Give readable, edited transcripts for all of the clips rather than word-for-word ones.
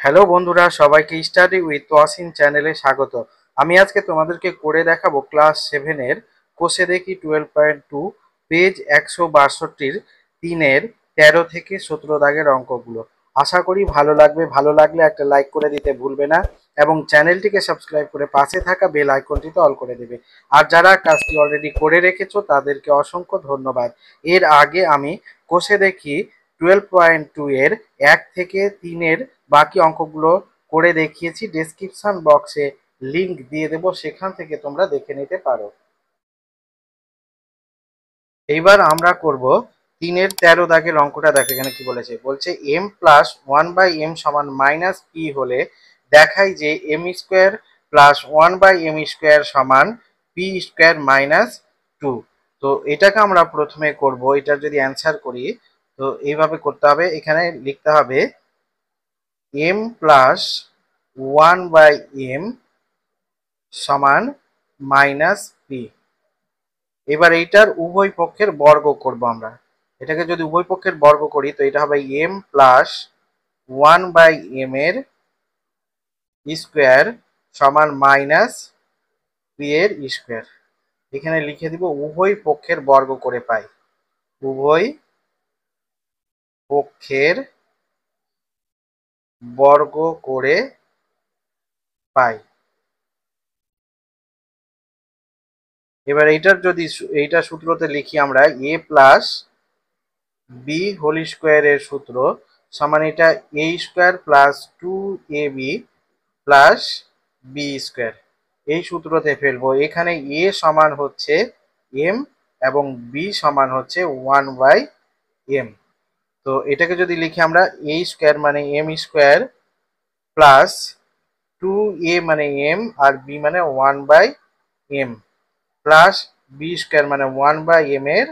Hello বন্ধুরা, সবাইকে study with Wasim চ্যানেলে স্বাগত। আমি আজকে তোমাদেরকে করে দেখাবো ক্লাস 7-এর কোষে দেখি 12.2 পেজ 162-র 3-এর 13 থেকে 17 দাগের অঙ্কগুলো। আশা করি ভালো লাগবে। ভালো লাগলে একটা লাইক করে দিতে ভুলবে না এবং চ্যানেলটিকে সাবস্ক্রাইব করে পাশে থাকা বেল আইকনটিতে অল করে দেবে। আর যারা কাজটি অলরেডি করে রেখেছো তাদেরকে অসংখ্য ধন্যবাদ। এর আগে আমি কোষে দেখি 12.2 এর 1 থেকে 3-এর বাকি অঙ্কগুলো করে দেখিয়েছি। ডেসক্রিপশন বক্সে লিংক দিয়ে দেবো, সেখান থেকে তোমরা দেখে নিতে পারো। এইবার আমরা করব 3-এর 13 দাগের অঙ্কটা। দেখো এখানে কি বলেছে, বলছে m প্লাস 1/m সমান মাইনাস পি হলে দেখাই যে m square plus 1/m square সমান পি স্কোয়ার মাইনাস 2। তো এটাকে আমরা প্রথমে করব। এটা যদি অ্যান্সার করি তো এইভাবে করতে হবে। এখানে লিখতে হবে m প্লাস 1/m সমান মাইনাস পি। এবার এইটার উভয় পক্ষের বর্গ করব আমরা। এটাকে যদি উভয় পক্ষের বর্গ করি তো এটা হবে m প্লাস 1/m এর স্কোয়ার সমান মাইনাস পি এর স্কোয়ার। এখানে লিখে দিব উভয় পক্ষের বর্গ করে পাই। উভয় পক্ষের বর্গ করে পাই। এবার এইটার যদি এইটা সূত্রতে লিখি আমরা a প্লাস বি হোল স্কোয়ারের সূত্র সমান এটা a square plus 2ab plus B square. এই সূত্রতে ফেলবো। এখানে a সমান হচ্ছে m এবং b সমান হচ্ছে 1/m। তো এটাকে যদি লিখি আমরা a স্কোয়ার মানে m স্কোয়ার প্লাস 2a মানে m আর b মানে 1/m প্লাস b স্কোয়ার মানে 1/m এর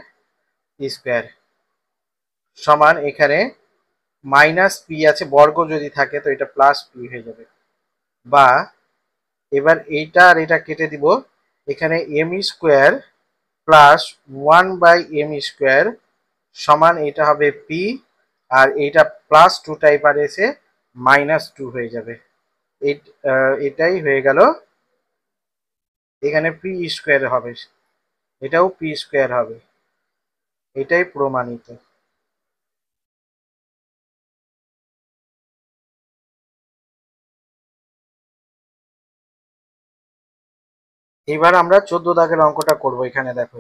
স্কোয়ার সমান এখানে মাইনাস পি আছে, বর্গ যদি থাকে তো এটা প্লাস পি হয়ে যাবে। বা এবার এইটা আর এটা কেটে দিব। এখানে M square plus 1/m square সমান এটা হবে পি, আর এইটা প্লাস 2 টাইপ আর এসে মাইনাস 2 হয়ে যাবে। এটাই হয়ে গেল। এখানে পি স্কোয়ার হবে, এটাও পি স্কোয়ার হবে। এটাই প্রমাণিত। এবার আমরা 14 দাগের অঙ্কটা করব। এখানে দেখো,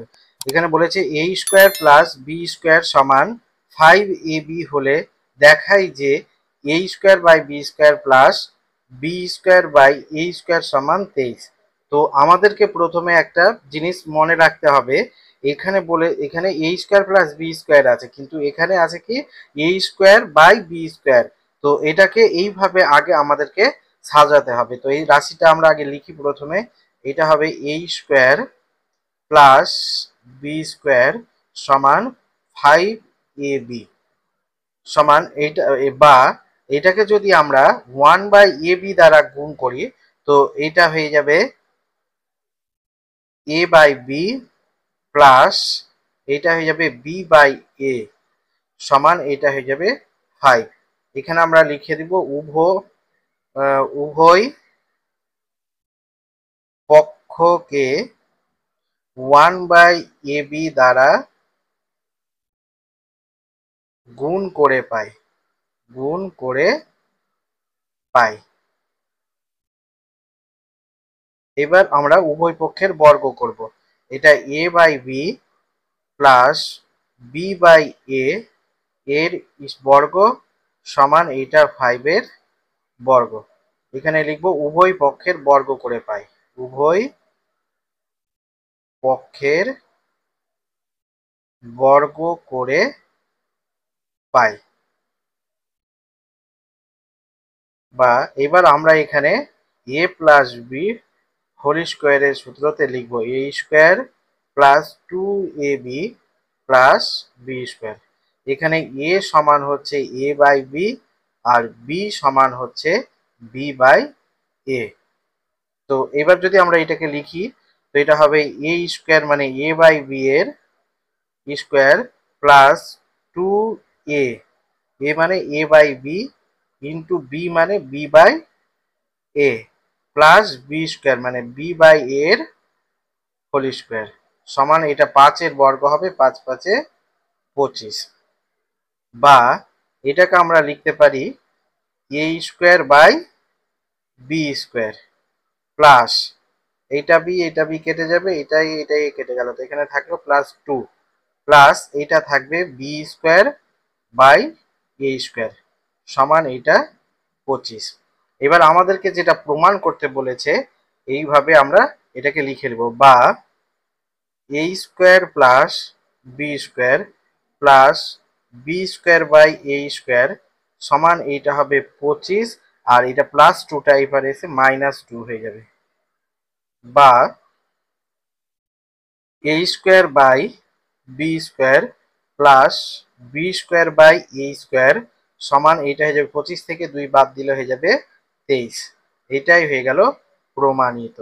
এখানে বলেছে a square plus B square সমান 5ab হলে দেখাই যে a square by B square plus B square by a square সমান 23। তো আমাদেরকে প্রথমে একটা জিনিস মনে রাখতে হবে। এখানে a square plus B square আছে, কিন্তু এখানে আছে কি a square by B square. তো এটাকে এইভাবে আগে আমাদেরকে সাজাতে হবে। তো এই রাশিটা আমরা আগে লিখি প্রথমে। এটা হবে a square plus B square সমান 5ab সমান এইটা বা এটাকে যদি আমরা 1/ab দ্বারা গুণ করি তো এটা হয়ে যাবে a/b প্লাস এটা হয়ে যাবে b/a সমান এটা হয়ে যাবে 5। এখানে আমরা লিখে দিব উভয় পক্ষকে 1/ab দ্বারা গুণ করে পাই। গুণ করে পাই। এবার আমরা উভয় পক্ষের বর্গ করব। এটা a/b প্লাস b/a এর বর্গ সমান এটা 5 এর বর্গ। এখানে লিখব উভয় পক্ষের বর্গ করে পাই। উভয় পক্ষের বর্গ করে পাই। বা এবার আমরা এখানে a প্লাস বি হোল স্কোয়ারের সূত্রতে লিখব a square plus 2ab plus B square. এখানে a সমান হচ্ছে a/b আর b সমান হচ্ছে b/a। তো এবার যদি আমরা এটাকে লিখি তো এটা হবে a স্কোয়ার মানে a/b এর স্কোয়ার প্লাস 2a, a মানে a/b ইন্টু বি মানে b by a plus B square মানে বি বাই এর হোল স্কোয়ার সমান এটা 5 এর বর্গ হবে, 5 5 25। বা এটাকে আমরা লিখতে পারি A square by B square plus এটা বি কেটে যাবে, এটাই কেটে গেল, তো এখানে থাকলো +2 প্লাস এটা থাকবে b square by A square সমান এইটা 25। এবার আমাদেরকে যেটা প্রমাণ করতে বলেছে এইভাবে আমরা এটাকে লিখে নেব, বা A square plus B square plus B square by A square সমান এইটা হবে 25, আর এটা +2টা এবার এসে -2 হয়ে যাবে। বা A square by B square plus B square by A square সমান এইটা হয়ে যাবে 25 থেকে 2 বাদ দিলে হয়ে যাবে 23। এটাই হয়ে গেল প্রমাণিত।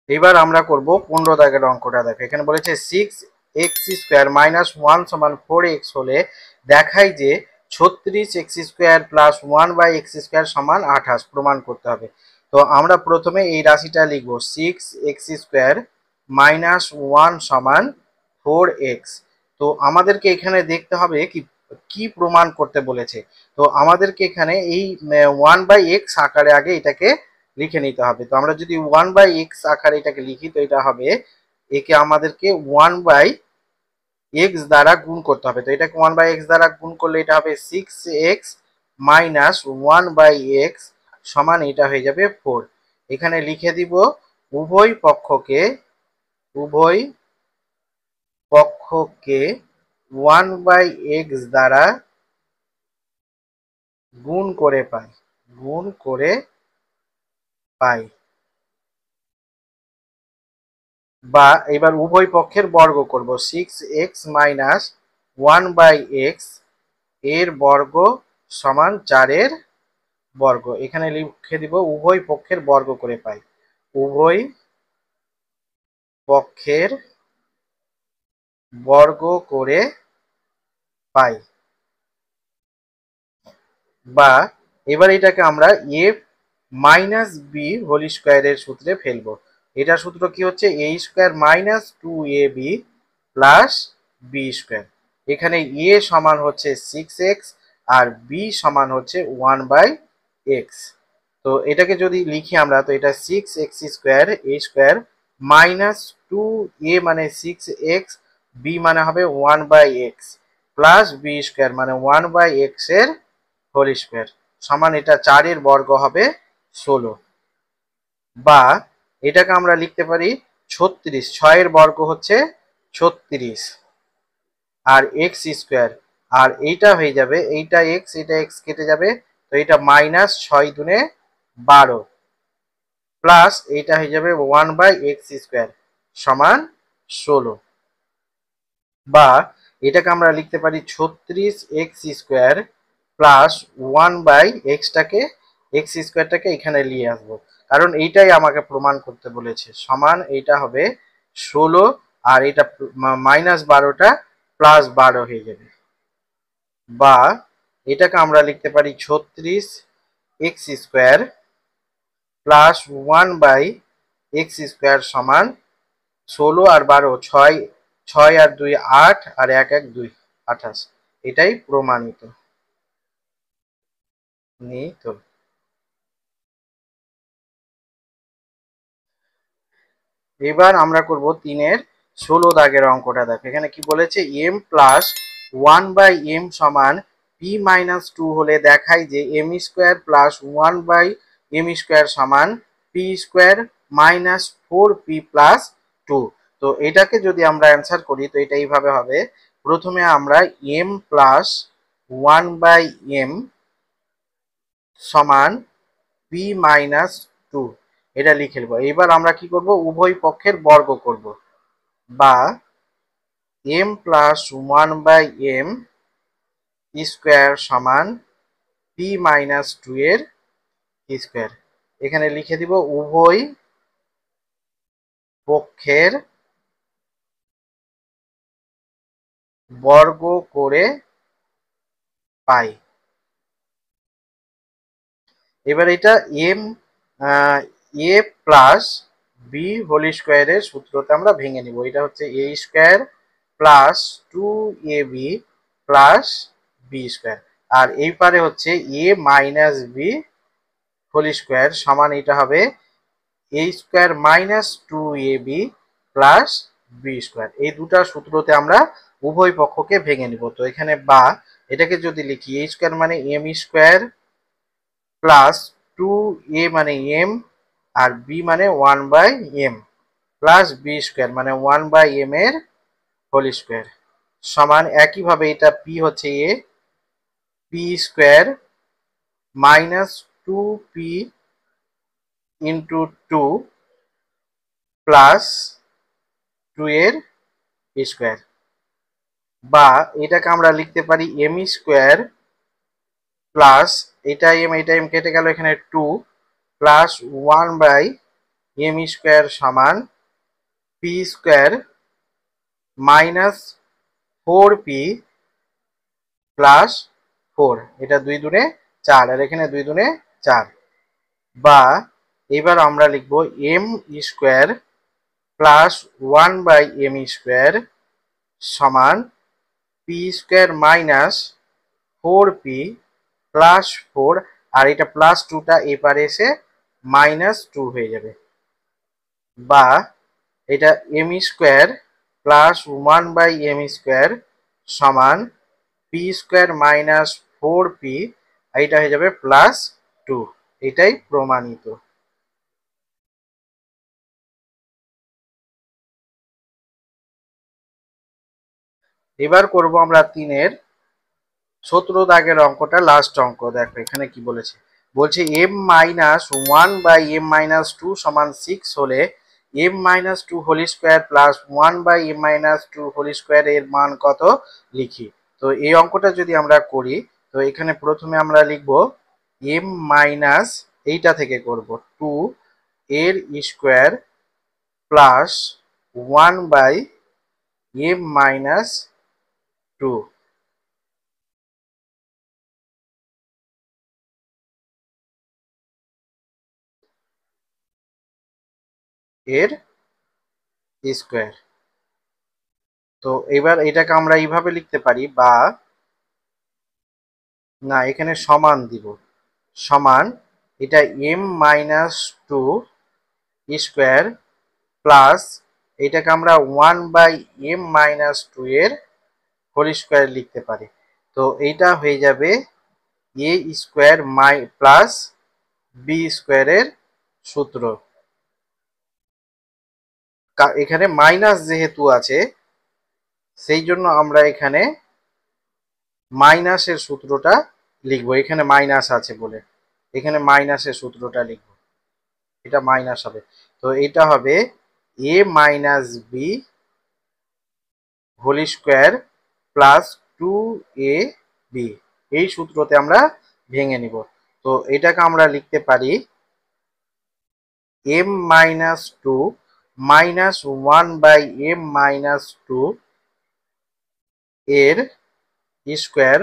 এবার আমরা করব 15 দাগের অঙ্কটা। দেখো এখানে বলেছে 6x² - 1 = 4x হলে দেখাই যে 36x² + 1/x² = 28 প্রমাণ করতে হবে। তো আমরা প্রথমে এই রাশিটা লিখব 6x² - 1 = 4x। তো আমাদেরকে এখানে দেখতে হবে কি কি প্রমাণ করতে বলেছে। তো আমাদেরকে এখানে এই 1/x আকারে আগে এটাকে লিখে নিতে হবে। তো আমরা যদি 1/x আকারে এটাকে লিখি তো এটা হবে, একে আমাদেরকে 1/x দ্বারা গুণ করতে হবে। তো এটাকে 1/x দ্বারা গুণ করলে এটা হবে 6x - 1/x সমান এটা হয়ে যাবে 4। এখানে লিখে দিব উভয় পক্ষকে 1/x দ্বারা গুণ করে পাই। বা এবার উভয় পক্ষের বর্গ করব, 6x - 1/x এর বর্গ সমান 4 এর বর্গ। এখানে লিখে দিব উভয় পক্ষের বর্গ করে পাই, উভয় পক্ষের বর্গ করে পাই। বা এবার এটাকে আমরা a - b হোল স্কয়ারের সূত্রে ফেলবো। এটা সূত্র কি হচ্ছে, a² - 2ab + b²। এখানে a সমান হচ্ছে 6x আর b সমান হচ্ছে 1/x। তো এটাকে যদি লিখি আমরা তো এটা 6x² a² - 2a মানে 6x, b মানে হবে 1/x প্লাস b² মানে 1/x এর হোল স্কয়ার সমান এটা 4 এর বর্গ হবে 16। বা এটাকে আমরা লিখতে পারি 36, 6 এর বর্গ হচ্ছে 36 আর x², আর এইটা হয়ে যাবে এইটা x কেটে যাবে, তো এটা -6 দুনে 12 প্লাস এইটা হয়ে যাবে 1/x² সমান 16। বা এটাকে আমরা লিখতে পারি 36x² প্লাস 1/x²টাকে এখানে নিয়ে আসবো, কারণ এইটাই আমাকে প্রমাণ করতে বলেছে। সমান এইটা হবে 16 আর এটা -12টা +12 হয়ে যাবে। বা এটাকে আমরা লিখতে পারি 36x² প্লাস 1/x² সমান 16 আর 12 6, 6 আর 2 8 আর 1 1 2 28। এটাই প্রমাণিত। নেই তো। এবার আমরা করব 3-এর 16 দাগের অঙ্কটা। দেখো এখানে কি বলেছে, m প্লাস 1/m সমান p-2 হলে দেখায় যে m² প্লাস 1/m² সমান p² মাইনাস 4p প্লাস 2। তো এটাকে যদি আমরা অ্যান্সার করি তো এটা এইভাবে হবে, প্রথমে আমরা m প্লাস 1/m সমান p-2 এটা লিখে নেব। এবার আমরা কি করব, উভয় পক্ষের বর্গ করব। বা m প্লাস 1/m স্কোয়ার সমান p-2 এর স্কোয়ার। এখানে লিখে দিব উভয় পক্ষের বর্গ করে পাই। এবার এটা M A plus B whole স্কোয়ারের সূত্রতে আমরা ভেঙে নিব। এটা হচ্ছে A square plus 2ab plus B square, আর এই পারে হচ্ছে A minus B whole square সমান এটা হবে A square minus 2ab plus B square. এই দুটা সূত্রতে আমরা উভয় পক্ষকে ভেঙে নিব। তো এখানে বা এটাকে যদি লিখি এ স্কোয়ার মানে এম স্কোয়ার প্লাস 2a মানে এম আর বি মানে 1/m প্লাস বি স্কোয়ার মানে 1/m এর হোল স্কোয়ার সমান একইভাবে এটা পি হচ্ছে A P square minus 2p into 2 plus 2 এর স্কোয়ার, বা এটাকে আমরা লিখতে পারি এম স্কোয়ার প্লাস এটা এম কেটে গেল, এখানে 2 প্লাস 1/m স্কোয়ার সমান P square minus 4p plus 4, এটা 2 দুনে 4 আর এখানে 2 দুনে 4, বা এবার আমরা লিখব M square plus 1/m square সমান P square minus 4p plus 4, আর এটা প্লাস 2টা এপারে এসে মাইনাস 2 হয়ে যাবে, বা এটা m square plus 1/m square সমান পি স্কোয়ার মাইনাস 4p, এটা হয়ে যাবে প্লাস 2। এটাই প্রমাণিত। এবার করব আমরা 3-এর 17 দাগের অঙ্কটা, লাস্ট অঙ্ক। দেখো এখানে কি বলেছে, বলছে m মাইনাস 1/m মাইনাস 2 সমান 6 হলে m minus 2 whole square plus 1/m minus 2 whole square এর মান কত লিখি। তো এই অঙ্কটা যদি আমরা করি, তো এখানে প্রথমে আমরা লিখব m মাইনাস এইটা থেকে করব 2 এর স্কোয়ার প্লাস 1/m মাইনাস 2 এর স্কোয়ার। তো এবার এটাকে আমরা এইভাবে লিখতে পারি, বা না এখানে সমান দিব, সমান এটা m মাইনাস 2 স্কোয়ার প্লাস এটাকে আমরা 1/m মাইনাস 2 এর হোল স্কোয়ার লিখতে পারি। তো এইটা হয়ে যাবে এ স্কোয়ার প্লাস বি স্কোয়ারের সূত্র। এখানে মাইনাস যেহেতু আছে সেই জন্য আমরা এখানে মাইনাসের সূত্রটা লিখবো, এখানে মাইনাস আছে বলে এখানে মাইনাসের সূত্রটা লিখব, এটা মাইনাস হবে। তো এটা হবে A minus B whole square plus 2ab, এই সূত্রতে আমরা ভেঙে নিব। তো এটাকে আমরা লিখতে পারি m minus 2 minus 1/m minus 2 এর স্কোয়ার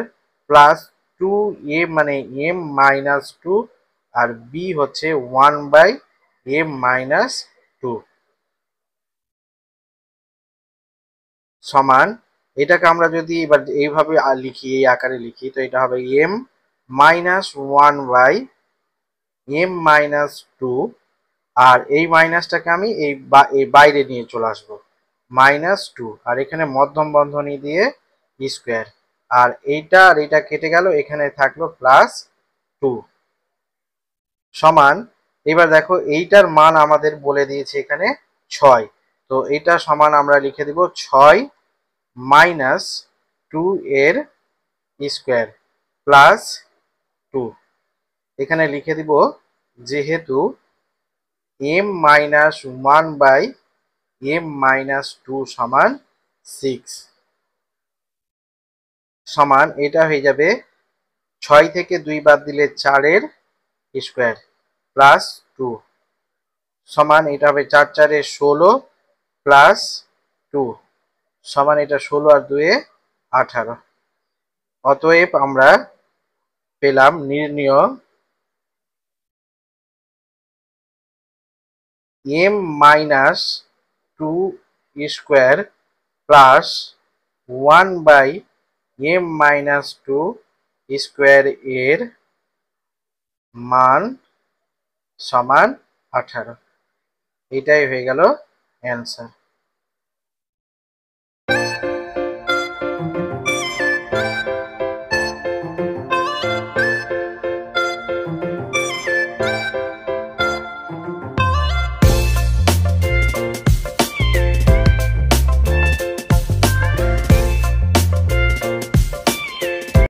প্লাস 2a মানে m মাইনাস 2 আর b হচ্ছে 1/m মাইনাস 2 সমান, এটাকে আমরা যদি এবার এইভাবে লিখি, এই আকারে লিখি, তো এটা হবে m মাইনাস 1/m মাইনাস 2, আর এই মাইনাসটাকে আমি এই বাইরে নিয়ে চলে আসবো মাইনাস 2, আর এখানে মধ্যম বন্ধনী দিয়ে স্কোয়ার, আর এইটা আর এইটা কেটে গেল, এখানে থাকলো প্লাস 2 সমান। এবার দেখো এইটার মান আমাদের বলে দিয়েছে এখানে 6, তো এইটা সমান আমরা লিখে দিব 6 মাইনাস 2 এর স্কোয়ার প্লাস 2, এখানে লিখে দিব যেহেতু m মাইনাস 1/m মাইনাস 2 সমান 6 সমান এটা হয়ে যাবে 6 থেকে 2 বাদ দিলে 4 এর স্কোয়ার প্লাস 2 সমান এটা হবে 4 4 16 প্লাস 2 সমান এটা 16 আর 2 এ 18। অতএব আমরা পেলাম নির্ণয় m minus 2 square plus 1/m minus 2 square এর মান সমান 18। এটাই হয়ে গেল অ্যান্সার।